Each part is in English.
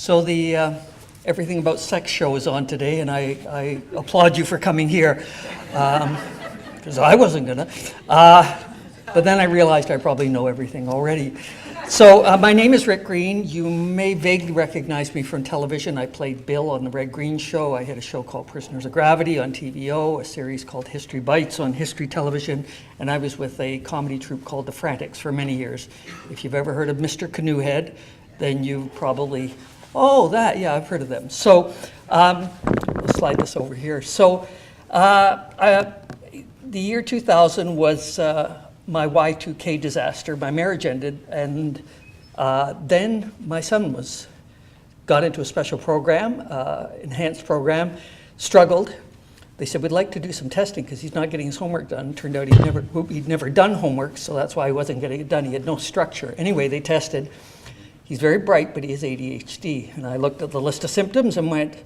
So the Everything About Sex show is on today, and I applaud you for coming here, because I wasn't gonna. But then I realized I probably know everything already. So my name is Rick Green. You may vaguely recognize me from television. I played Bill on the Red Green Show. I had a show called Prisoners of Gravity on TVO, a series called History Bites on History Television, and I was with a comedy troupe called The Frantics for many years. If you've ever heard of Mr. Canoehead, then you probably, yeah, I've heard of them. So we'll slide this over here. So the year 2000 was my Y2K disaster. My marriage ended, and then my son got into a special program, enhanced program, struggled. They said, we'd like to do some testing because he's not getting his homework done. Turned out he'd never done homework, so that's why he wasn't getting it done. He had no structure. Anyway, they tested. He's very bright, but he has ADHD. And I looked at the list of symptoms and went,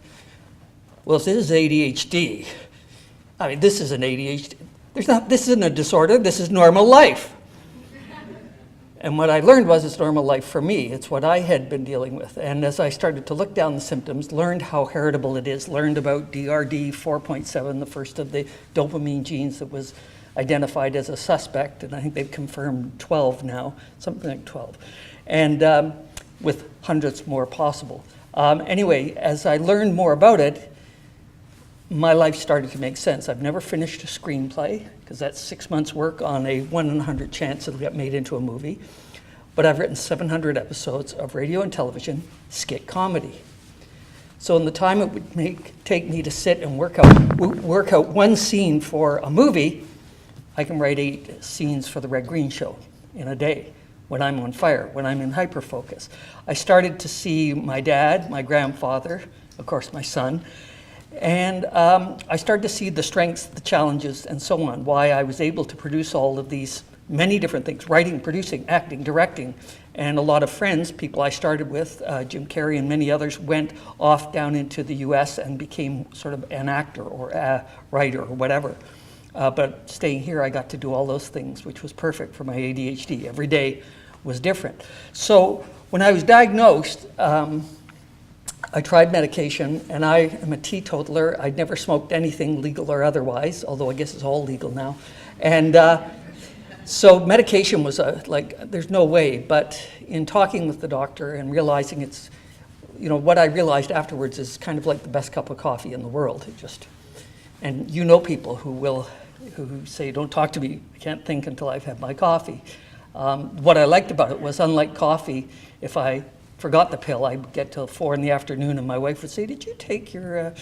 well, if this is ADHD, I mean, this isn't ADHD. This isn't a disorder, this is normal life. And what I learned was it's normal life for me. It's what I had been dealing with. And as I started to look down the symptoms, learned how heritable it is, learned about DRD 4.7, the first of the dopamine genes that was identified as a suspect, and I think they've confirmed 12 now, something like 12, and with hundreds more possible. Anyway, as I learned more about it, my life started to make sense. I've never finished a screenplay, because that's 6 months' work on a 1 in 100 chance it'll get made into a movie. But I've written 700 episodes of radio and television skit comedy. So in the time it would take me to sit and work out one scene for a movie, I can write 8 scenes for the Red Green Show in a day when I'm on fire, when I'm in hyperfocus. I started to see my dad, my grandfather, of course my son, and I started to see the strengths, the challenges, and so on, why I was able to produce all of these many different things, writing, producing, acting, directing. And a lot of friends, people I started with, Jim Carrey and many others, went off down into the US and became sort of an actor or a writer or whatever. But staying here, I got to do all those things, which was perfect for my ADHD. Every day was different. So when I was diagnosed, I tried medication, and I am a teetotaler. I'd never smoked anything legal or otherwise, although I guess it's all legal now. And so medication was there's no way. But in talking with the doctor and realizing it's, what I realized afterwards is kind of like the best cup of coffee in the world. And people who say, don't talk to me, I can't think until I've had my coffee. What I liked about it was, unlike coffee, if I forgot the pill, I'd get till 4 in the afternoon and my wife would say, did you take your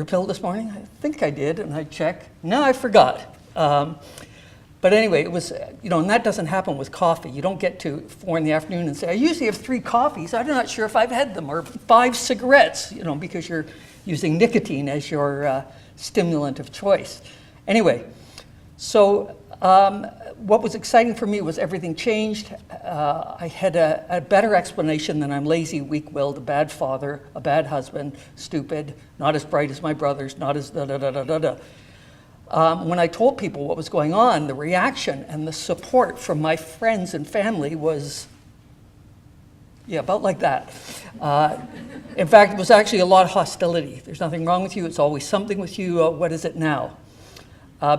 pill this morning? I think I did, and I'd check. No, I forgot. But anyway, it was, and that doesn't happen with coffee. You don't get to 4 in the afternoon and say, I usually have 3 coffees. I'm not sure if I've had them, or 5 cigarettes, because you're using nicotine as your stimulant of choice. Anyway, so what was exciting for me was everything changed. I had a better explanation than I'm lazy, weak-willed, a bad father, a bad husband, stupid, not as bright as my brothers, not as da-da-da-da-da-da. When I told people what was going on, the reaction and the support from my friends and family was, about like that. In fact, it was actually a lot of hostility. There's nothing wrong with you. It's always something with you. What is it now?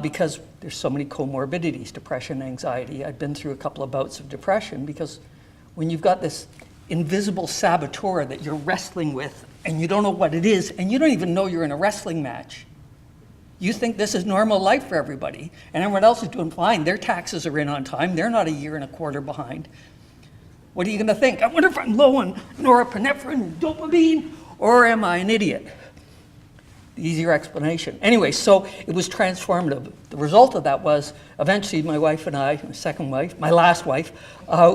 Because there's so many comorbidities, depression, anxiety. I've been through a couple of bouts of depression, because when you've got this invisible saboteur that you're wrestling with and you don't know what it is, and you don't even know you're in a wrestling match. You think this is normal life for everybody, and everyone else is doing fine. Their taxes are in on time. They're not a year and a quarter behind. What are you going to think? I wonder if I'm low on norepinephrine, dopamine, or am I an idiot? The easier explanation. Anyway, so it was transformative. The result of that was, eventually my wife and I, my second wife, my last wife,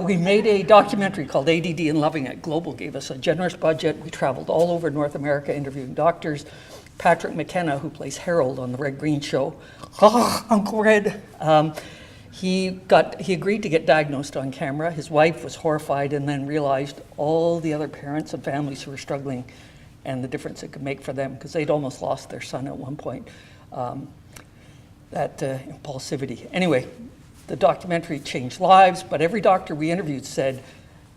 we made a documentary called ADD and Loving It. Global gave us a generous budget. We traveled all over North America interviewing doctors. Patrick McKenna, who plays Harold on the Red Green Show, Uncle Red, he agreed to get diagnosed on camera. His wife was horrified, and then realized all the other parents and families who were struggling and the difference it could make for them, because they'd almost lost their son at one point, that impulsivity. Anyway, the documentary changed lives, but every doctor we interviewed said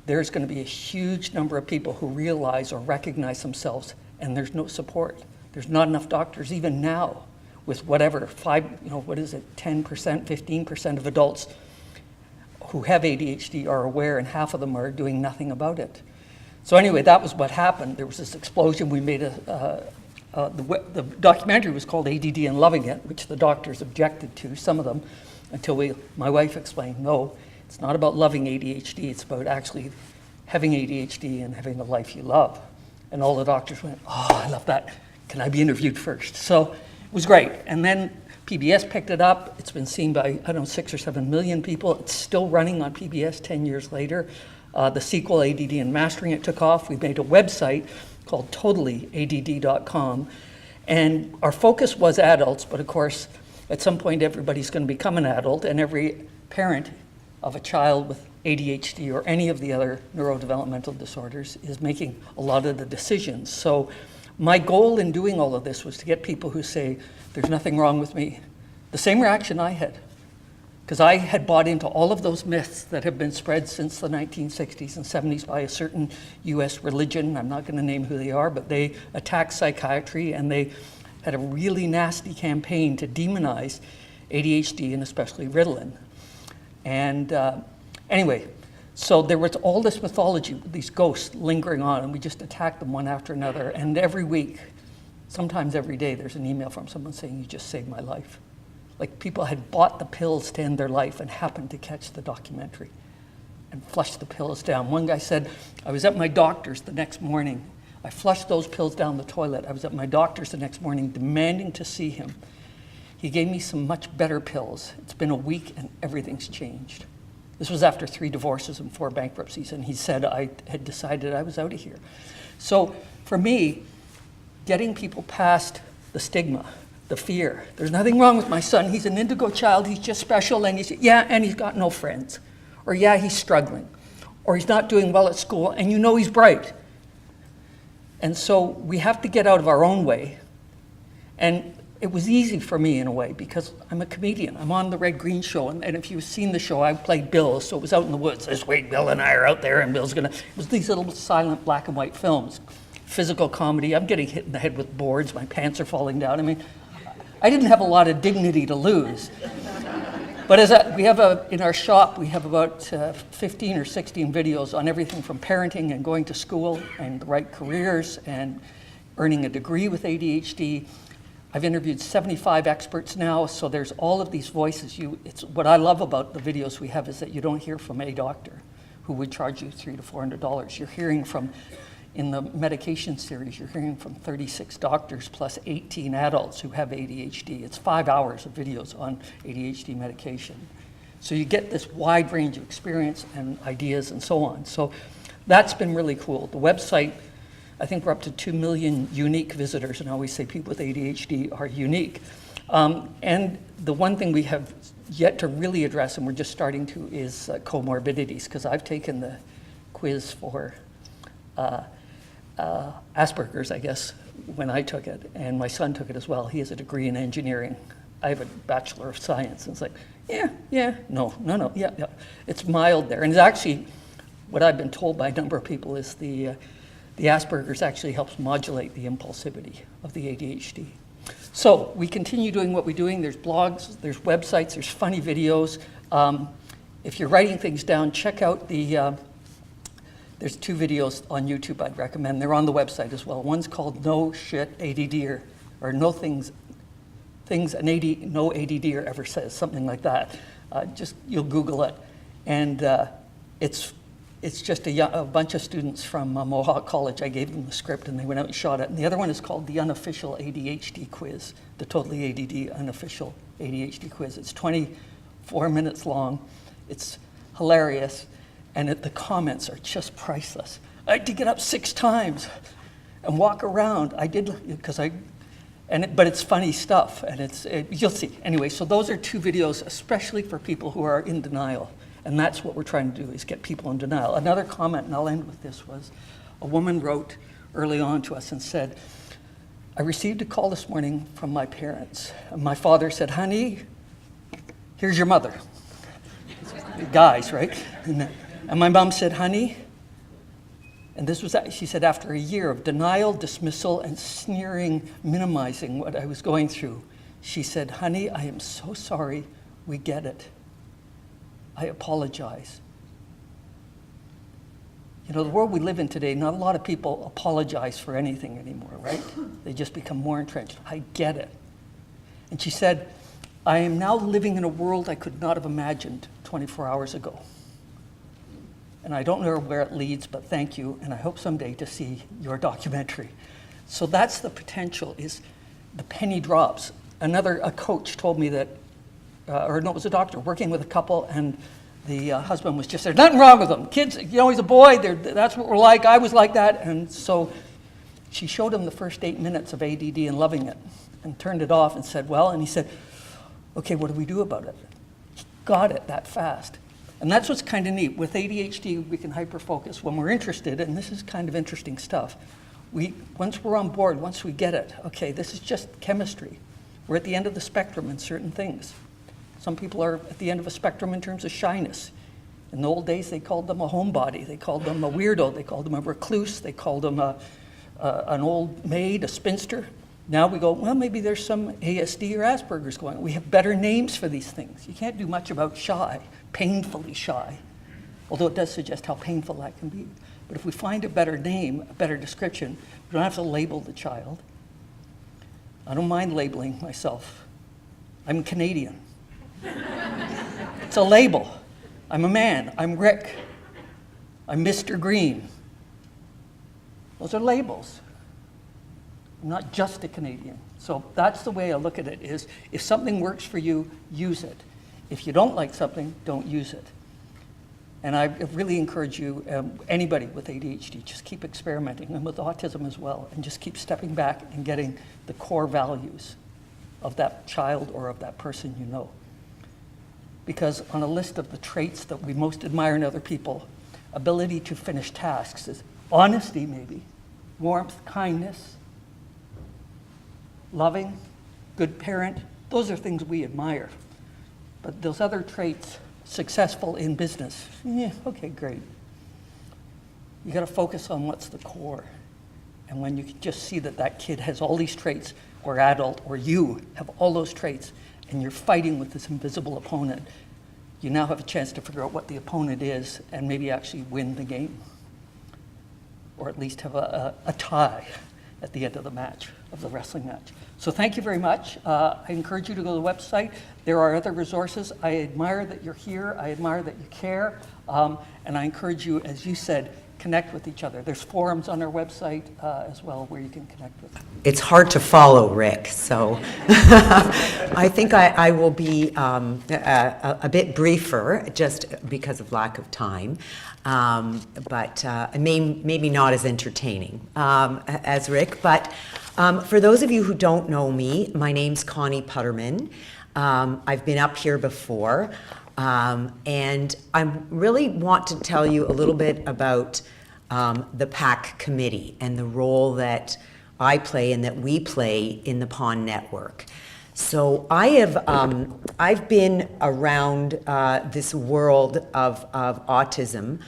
there's going to be a huge number of people who realize or recognize themselves, and there's no support. There's not enough doctors even now with whatever, 10%, 15% of adults who have ADHD are aware, and half of them are doing nothing about it. So anyway, that was what happened. There was this explosion. We made the documentary was called ADD and Loving It, which the doctors objected to, some of them, until my wife explained, no, it's not about loving ADHD, it's about actually having ADHD and having a life you love. And all the doctors went, oh, I love that. Can I be interviewed first? So it was great. And then PBS picked it up. It's been seen by, 6 or 7 million people. It's still running on PBS 10 years later. The sequel, ADD and Mastering It, took off. We made a website called totallyADD.com. And our focus was adults, but of course, at some point everybody's going to become an adult, and every parent of a child with ADHD or any of the other neurodevelopmental disorders is making a lot of the decisions. So my goal in doing all of this was to get people who say, there's nothing wrong with me. The same reaction I had, because I had bought into all of those myths that have been spread since the 1960s and 70s by a certain US religion. I'm not going to name who they are, but they attacked psychiatry, and they had a really nasty campaign to demonize ADHD and especially Ritalin. And anyway, so there was all this mythology, these ghosts lingering on, and we just attacked them one after another. And every week, sometimes every day, there's an email from someone saying, you just saved my life. Like people had bought the pills to end their life and happened to catch the documentary and flushed the pills down. One guy said, I was at my doctor's the next morning. I flushed those pills down the toilet. I was at my doctor's the next morning demanding to see him. He gave me some much better pills. It's been a week and everything's changed. This was after 3 divorces and 4 bankruptcies, and he said I had decided I was out of here. So for me, getting people past the stigma, the fear, there's nothing wrong with my son, he's an indigo child, he's just special, and he's got no friends. Or yeah, he's struggling. Or he's not doing well at school, and you know he's bright. And so we have to get out of our own way. And it was easy for me in a way because I'm a comedian. I'm on the Red Green Show, and if you've seen the show, I played Bill, so it was out in the woods. This way, Bill and I are out there, and it was these little silent black and white films. Physical comedy, I'm getting hit in the head with boards, my pants are falling down. I mean, I didn't have a lot of dignity to lose. But in our shop, we have about 15 or 16 videos on everything from parenting and going to school and the right careers and earning a degree with ADHD. I've interviewed 75 experts now, so there's all of these voices. What I love about the videos we have is that you don't hear from a doctor who would charge you $300 to $400. You're hearing from, in the medication series, you're hearing from 36 doctors plus 18 adults who have ADHD. It's 5 hours of videos on ADHD medication. So you get this wide range of experience and ideas and so on. So that's been really cool. The website, I think we're up to 2 million unique visitors, and I always say people with ADHD are unique. And the one thing we have yet to really address, and we're just starting to, is comorbidities, because I've taken the quiz for Asperger's, I guess, when I took it, and my son took it as well. He has a degree in engineering. I have a Bachelor of Science, and it's like, no, yeah. It's mild there, and it's actually, what I've been told by a number of people is the Asperger's actually helps modulate the impulsivity of the ADHD. So we continue doing what we're doing. There's blogs, there's websites, there's funny videos. If you're writing things down, check out there's 2 videos on YouTube I'd recommend. They're on the website as well. One's called No Shit ADD or No Things No ADDer ever says, something like that. You'll Google it. And it's just a bunch of students from Mohawk College. I gave them the script and they went out and shot it. And the other one is called the Unofficial ADHD Quiz, the Totally ADD Unofficial ADHD Quiz. It's 24 minutes long. It's hilarious. And the comments are just priceless. I had to get up 6 times and walk around. I did, but it's funny stuff, and you'll see. Anyway, so those are 2 videos, especially for people who are in denial. And that's what we're trying to do, is get people in denial. Another comment, and I'll end with this, was a woman wrote early on to us and said, I received a call this morning from my parents. And my father said, honey, here's your mother. Guys, right? And my mom said, honey, And this was, she said, after a year of denial, dismissal, and sneering, minimizing what I was going through. She said, honey, I am so sorry. We get it. I apologize. You know, the world we live in today, not a lot of people apologize for anything anymore, right? They just become more entrenched. I get it. And she said, I am now living in a world I could not have imagined 24 hours ago. And I don't know where it leads, but thank you, and I hope someday to see your documentary. So that's the potential, is the penny drops. A coach told me that, it was a doctor working with a couple, and the husband was just, there's nothing wrong with them. Kids, you know, he's a boy, that's what we're like, I was like that. And so she showed him the first 8 minutes of ADD and loving it, and turned it off and said, well, and he said, okay, what do we do about it? He got it that fast. And that's what's kind of neat. With ADHD, we can hyper-focus when we're interested, and this is kind of interesting stuff. Once we're on board, once we get it, okay, this is just chemistry. We're at the end of the spectrum in certain things. Some people are at the end of a spectrum in terms of shyness. In the old days, they called them a homebody. They called them a weirdo. They called them a recluse. They called them an old maid, a spinster. Now we go, well, maybe there's some ASD or Asperger's going on. We have better names for these things. You can't do much about shy, painfully shy, although it does suggest how painful that can be. But if we find a better name, a better description, we don't have to label the child. I don't mind labeling myself. I'm Canadian. It's a label. I'm a man. I'm Rick. I'm Mr. Green. Those are labels. I'm not just a Canadian. So that's the way I look at it, is if something works for you, use it. If you don't like something, don't use it. And I really encourage you, anybody with ADHD, just keep experimenting, and with autism as well, and just keep stepping back and getting the core values of that child or of that person you know. Because on a list of the traits that we most admire in other people, ability to finish tasks is honesty, maybe, warmth, kindness, loving, good parent. Those are things we admire. But those other traits, successful in business, yeah, okay, great. You got to focus on what's the core. And when you can just see that that kid has all these traits, or adult, or you have all those traits, and you're fighting with this invisible opponent, you now have a chance to figure out what the opponent is and maybe actually win the game. Or at least have a tie at the end of the match, of the wrestling match. So thank you very much. I encourage you to go to the website. There are other resources. I admire that you're here. I admire that you care. And I encourage you, as you said, connect with each other. There's forums on our website as well where you can connect with them. It's hard to follow, Rick, so I think I will be a bit briefer just because of lack of time, but maybe not as entertaining as Rick. But for those of you who don't know me, my name's Connie Putterman. I've been up here before. And I really want to tell you a little bit about the PAC committee and the role that I play and that we play in the PON network. So I've been around this world of autism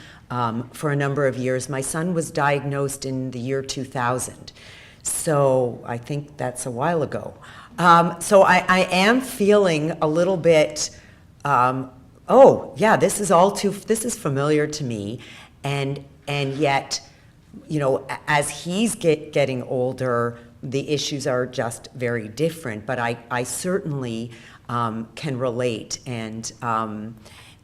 for a number of years. My son was diagnosed in the year 2000. So I think that's a while ago. So I am feeling a little bit, oh yeah, this is familiar to me, and yet, you know, as he's getting older, the issues are just very different. But I certainly can relate and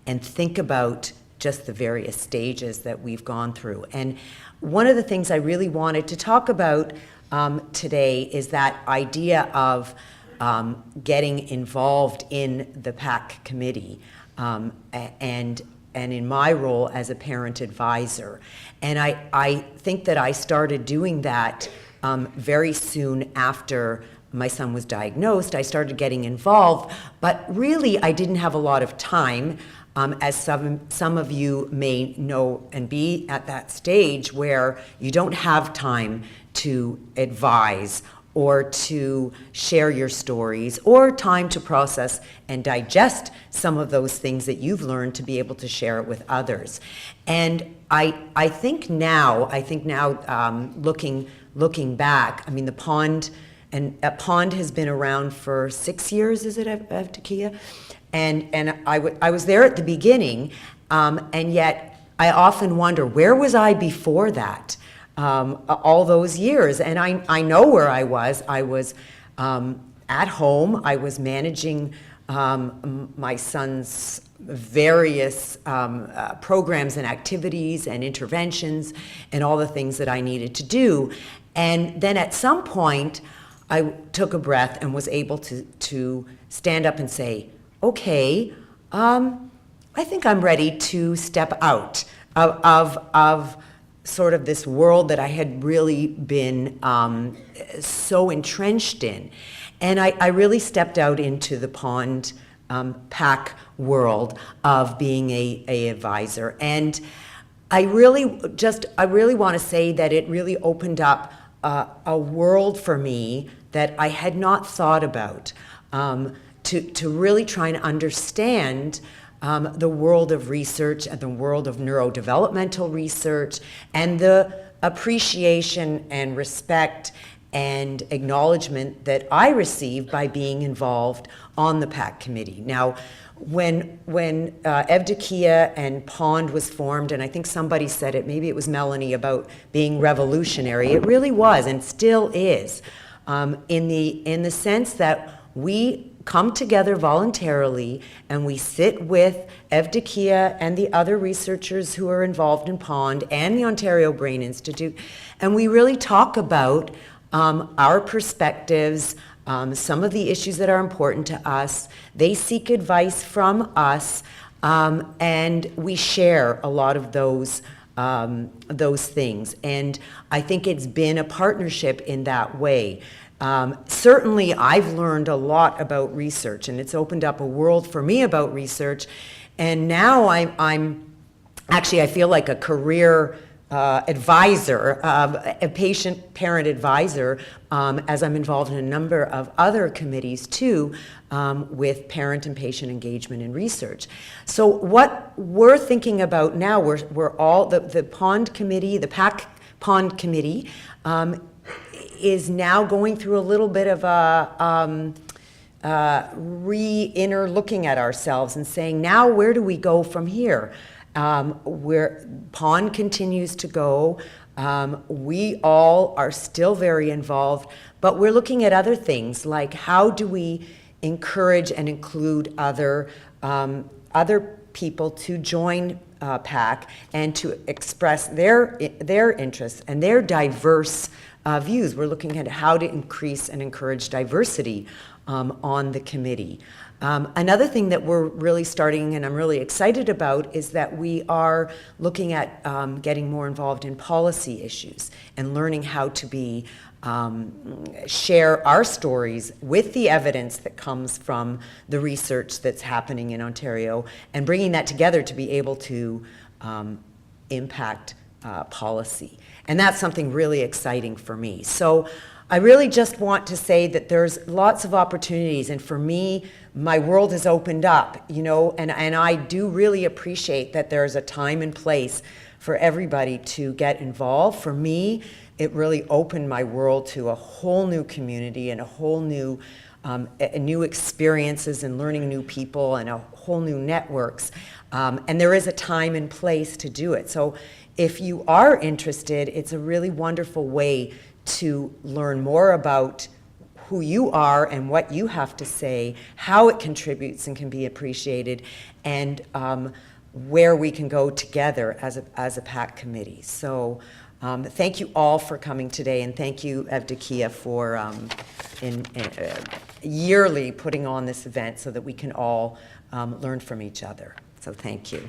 think about just the various stages that we've gone through. And one of the things I really wanted to talk about today is that idea of getting involved in the PAC committee. And in my role as a parent advisor. And I think that I started doing that very soon after my son was diagnosed. I started getting involved, but really I didn't have a lot of time, as some of you may know and be at that stage where you don't have time to advise or to share your stories, or time to process and digest some of those things that you've learned to be able to share it with others. And I think now, looking back, I mean, the pond, and a pond has been around for 6 years, is it, Evdokia? And I was there at the beginning, and yet I often wonder, where was I before that? All those years. And I know where I was. I was at home. I was managing my son's various programs and activities and interventions and all the things that I needed to do. And then at some point, I took a breath and was able to stand up and say, okay, I think I'm ready to step out of sort of this world that I had really been so entrenched in. And I really stepped out into the pond PAC world of being a advisor. And I really want to say that it really opened up a world for me that I had not thought about, to really try and understand the world of research and the world of neurodevelopmental research, and the appreciation and respect and acknowledgement that I received by being involved on the PAC committee. Now, when Evdokia and Pond was formed, and I think somebody said it, maybe it was Melanie, about being revolutionary, it really was and still is, in the sense that we come together voluntarily and we sit with Evdokia and the other researchers who are involved in Pond and the Ontario Brain Institute, and we really talk about our perspectives, some of the issues that are important to us. They seek advice from us, and we share a lot of those things. And I think it's been a partnership in that way. Certainly, I've learned a lot about research, and it's opened up a world for me about research. And now I'm actually, I feel like a career advisor, a patient-parent advisor, as I'm involved in a number of other committees too, with parent and patient engagement in research. So what we're thinking about now, we're all, the Pond Committee, the PAC Pond Committee, is now going through a little bit of a inner looking at ourselves and saying, now where do we go from here? Where Pond continues to go, we all are still very involved, but we're looking at other things, like how do we encourage and include other people to join PAC and to express their interests and their diverse views. We're looking at how to increase and encourage diversity on the committee. Another thing that we're really starting, and I'm really excited about, is that we are looking at getting more involved in policy issues and learning how to share our stories with the evidence that comes from the research that's happening in Ontario, and bringing that together to be able to impact policy. And that's something really exciting for me. So I really just want to say that there's lots of opportunities, and for me, my world has opened up, and I do really appreciate that there's a time and place for everybody to get involved. For me, it really opened my world to a whole new community and a whole new new experiences and learning new people and a whole new networks. And there is a time and place to do it. So if you are interested, it's a really wonderful way to learn more about who you are and what you have to say, how it contributes and can be appreciated, and where we can go together as a PAC committee. So thank you all for coming today, and thank you, Evdokia, for yearly putting on this event so that we can all learn from each other. So thank you.